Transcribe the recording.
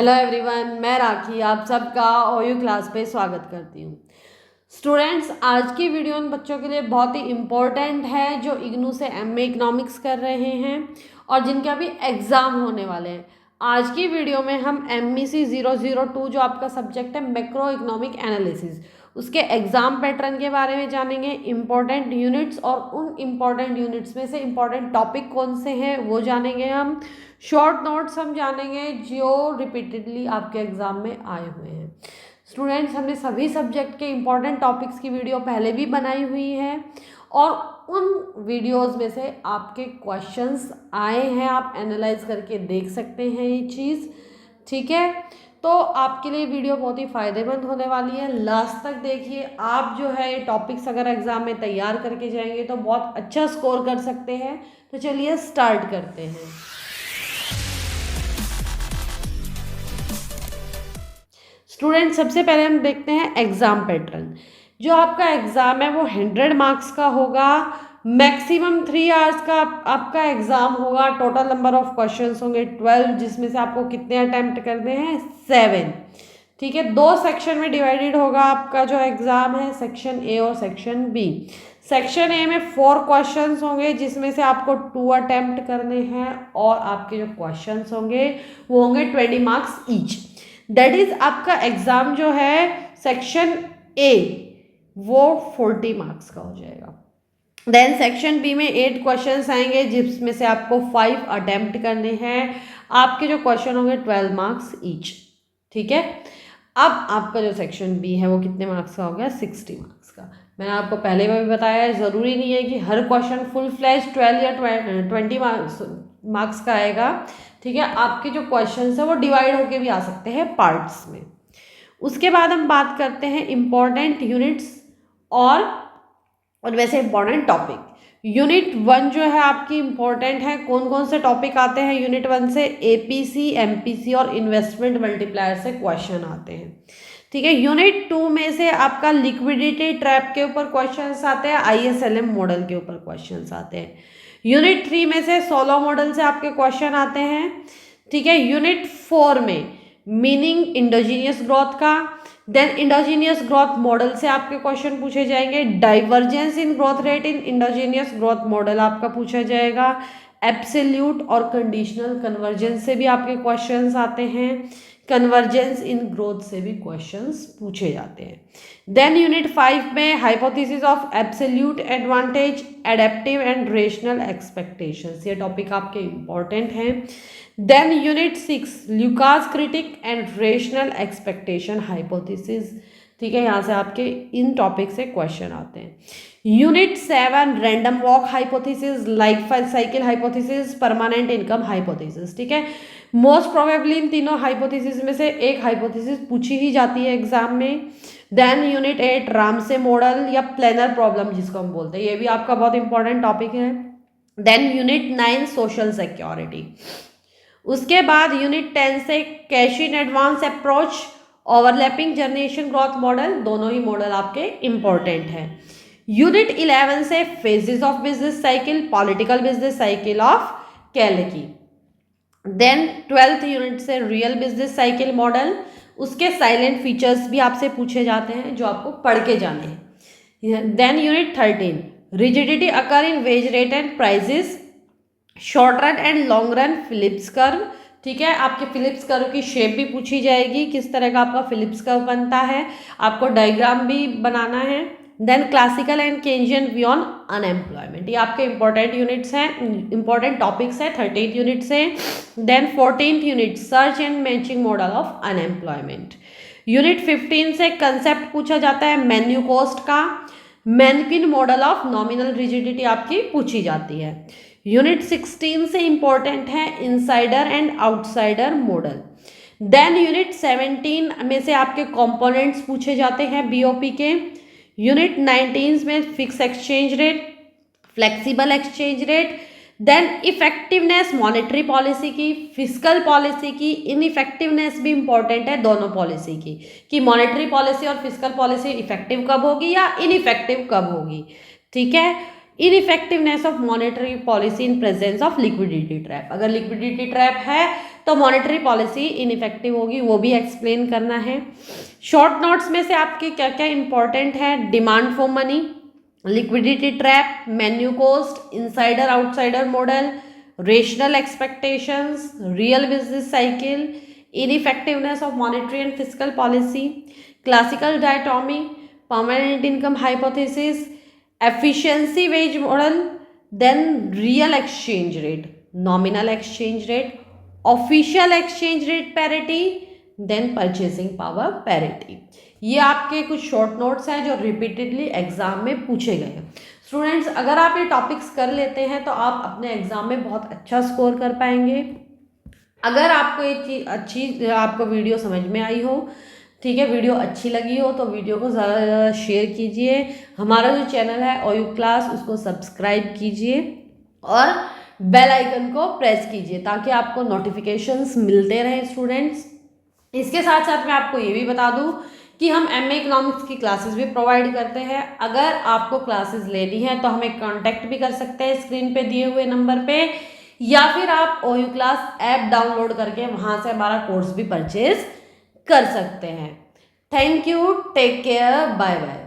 Hello everyone, मैं राखी आप सबका ओयू क्लास पे स्वागत करती हूँ। स्टूडेंट्स, आज की वीडियो उन बच्चों के लिए बहुत ही इम्पोर्टेंट है जो इग्नू से एमए इकोनॉमिक्स कर रहे हैं और जिनके अभी एग्ज़ाम होने वाले हैं। आज की वीडियो में हम MEC 002 जो आपका सब्जेक्ट है मैक्रो इकोनॉमिक एनालिसिस, उसके एग्ज़ाम पैटर्न के बारे में जानेंगे, इम्पॉर्टेंट यूनिट्स और उन इम्पॉर्टेंट यूनिट्स में से इम्पॉर्टेंट टॉपिक कौन से हैं वो जानेंगे। हम शॉर्ट नोट्स हम जानेंगे जो रिपीटेडली आपके एग्ज़ाम में आए हुए हैं। स्टूडेंट्स, हमने सभी सब्जेक्ट के इम्पॉर्टेंट टॉपिक्स की वीडियो पहले भी बनाई हुई है और उन वीडियोस में से आपके क्वेश्चंस आए हैं, आप एनालाइज करके देख सकते हैं ये चीज़। ठीक है, तो आपके लिए वीडियो बहुत ही फ़ायदेमंद होने वाली है। लास्ट तक देखिए, आप जो है ये टॉपिक्स अगर एग्ज़ाम में तैयार करके जाएंगे तो बहुत अच्छा स्कोर कर सकते हैं। तो चलिए स्टार्ट करते हैं। स्टूडेंट, सबसे पहले हम देखते हैं एग्ज़ाम पैटर्न। जो आपका एग्ज़ाम है वो 100 मार्क्स का होगा, मैक्सिमम 3 आवर्स का आपका एग्ज़ाम होगा। टोटल नंबर ऑफ क्वेश्चंस होंगे 12, जिसमें से आपको कितने अटैम्प्ट करने हैं 7। ठीक है, 2 सेक्शन में डिवाइडेड होगा आपका जो एग्ज़ाम है, सेक्शन ए और सेक्शन बी। सेक्शन ए में 4 क्वेश्चंस होंगे जिसमें से आपको 2 अटैम्प्ट करने हैं और आपके जो क्वेश्चंस होंगे वो होंगे 20 मार्क्स ईच। दैट इज आपका एग्जाम जो है सेक्शन ए वो 40 मार्क्स का हो जाएगा। देन सेक्शन बी में 8 क्वेश्चंस आएंगे जिसमें से आपको 5 अटेम्प्ट करने हैं। आपके जो क्वेश्चन होंगे 12 मार्क्स ईच। ठीक है, अब आपका जो सेक्शन बी है वो कितने मार्क्स का हो गया, 60 मार्क्स का। मैंने आपको पहले भी बताया है, ज़रूरी नहीं है कि हर क्वेश्चन फुल फ्लैश 12 या 20 मार्क्स का आएगा। ठीक है, आपके जो क्वेश्चंस है वो डिवाइड होके भी आ सकते हैं पार्ट्स में। उसके बाद हम बात करते हैं इम्पॉर्टेंट यूनिट्स और वैसे इम्पॉर्टेंट टॉपिक। यूनिट 1 जो है आपकी इम्पॉर्टेंट है। कौन कौन से टॉपिक आते हैं यूनिट 1 से? APC, MPC और इन्वेस्टमेंट मल्टीप्लायर से क्वेश्चन आते हैं। ठीक है, यूनिट 2 में से आपका लिक्विडिटी ट्रैप के ऊपर क्वेश्चंस आते हैं, ISLM मॉडल के ऊपर क्वेश्चंस आते हैं। यूनिट 3 में से सोलो मॉडल से आपके क्वेश्चन आते हैं। ठीक है, यूनिट 4 में मीनिंग इंडोजीनियस ग्रोथ का, देन इंडोजीनियस ग्रोथ मॉडल से आपके क्वेश्चन पूछे जाएंगे। Divergence in growth rate in endogenous growth model आपका पूछा जाएगा। एब्सोल्यूट और कंडीशनल कन्वर्जेंस से भी आपके क्वेश्चंस आते हैं। कन्वर्जेंस इन ग्रोथ से भी क्वेश्चंस पूछे जाते हैं। देन यूनिट 5 में hypothesis of absolute advantage, adaptive and rational expectations, ये टॉपिक आपके इम्पॉर्टेंट हैं। Then unit 6 Lucas critique and rational expectation hypothesis. ठीक है, यहाँ से आपके इन टॉपिक से क्वेश्चन आते हैं। Unit 7 random walk hypothesis, life cycle hypothesis, permanent income hypothesis. ठीक है, मोस्ट प्रोबेबली इन तीनों हाइपोथेसिस में से एक हाइपोथेसिस पूछी ही जाती है एग्जाम में। देन यूनिट 8 रामसे मॉडल या प्लेनर प्रॉब्लम जिसको हम बोलते हैं, ये भी आपका बहुत इंपॉर्टेंट टॉपिक है। Then unit 9 social security. उसके बाद यूनिट 10 से cash in advance approach, overlapping generation growth model, दोनों ही मॉडल आपके इंपॉर्टेंट हैं। यूनिट 11 से phases of business cycle, political business cycle of Kalecki. Then 12th unit से रियल बिजनेस साइकिल मॉडल, उसके साइलेंट फीचर्स भी आपसे पूछे जाते हैं जो आपको पढ़ के जाने हैं। Then unit 13 rigidity occur in wage rate and prices, short run and long run Phillips curve. ठीक है, आपके फिलिप्स कर्व की शेप भी पूछी जाएगी, किस तरह का आपका फिलिप्स कर्व बनता है, आपको डायग्राम भी बनाना है। Then classical and Keynesian view on unemployment, ये आपके इंपॉर्टेंट यूनिट्स हैं, इंपॉर्टेंट टॉपिक्स हैं 13th यूनिट से। Then 14th unit search and matching model of unemployment. Unit 15 से कंसेप्ट पूछा जाता है मेन्यू कॉस्ट का, Mankiw model of nominal rigidity आपकी पूछी जाती है। यूनिट 16 से इंपॉर्टेंट है insider and outsider model. Then unit 17 में से आपके कंपोनेंट्स पूछे जाते हैं BOP के। यूनिट 19 में fix exchange rate, flexible exchange rate, then effectiveness monetary policy की, फिस्कल पॉलिसी की। इनइफेक्टिवनेस भी इंपॉर्टेंट है दोनों पॉलिसी की, कि मॉनेटरी पॉलिसी और फिस्कल पॉलिसी इफेक्टिव कब होगी या इनइफेक्टिव कब होगी। ठीक है, ineffectiveness of monetary policy in presence of liquidity trap, अगर लिक्विडिटी ट्रैप है तो मॉनेटरी पॉलिसी इनइफेक्टिव होगी, वो भी एक्सप्लेन करना है। शॉर्ट नोट्स में से आपके क्या क्या इंपॉर्टेंट है, demand for money, liquidity trap, menu cost, insider outsider model, rational expectations, real business cycle, ineffectiveness of monetary and fiscal policy, classical dichotomy, permanent income hypothesis, efficiency wage model, then real exchange rate, nominal exchange rate, official exchange rate parity, then purchasing power parity. ये आपके कुछ short notes हैं जो repeatedly exam में पूछे गए हैं। Students, अगर आप ये टॉपिक्स कर लेते हैं तो आप अपने एग्जाम में बहुत अच्छा स्कोर कर पाएंगे। अगर आपको ये चीज़ अच्छी, आपको वीडियो समझ में आई हो, ठीक है, वीडियो अच्छी लगी हो तो वीडियो को ज़्यादा से ज़्यादा शेयर कीजिए। हमारा जो चैनल है OU क्लास, उसको सब्सक्राइब कीजिए और बेल आइकन को प्रेस कीजिए ताकि आपको नोटिफिकेशंस मिलते रहें स्टूडेंट्स। इसके साथ साथ मैं आपको ये भी बता दूं कि हम MA इकोनॉमिक्स की क्लासेस भी प्रोवाइड करते हैं। अगर आपको क्लासेस लेनी है तो हमें कांटेक्ट भी कर सकते हैं स्क्रीन पे दिए हुए नंबर पे, या फिर आप OU क्लास ऐप डाउनलोड करके वहाँ से हमारा कोर्स भी परचेज कर सकते हैं। Thank you, take care, bye bye.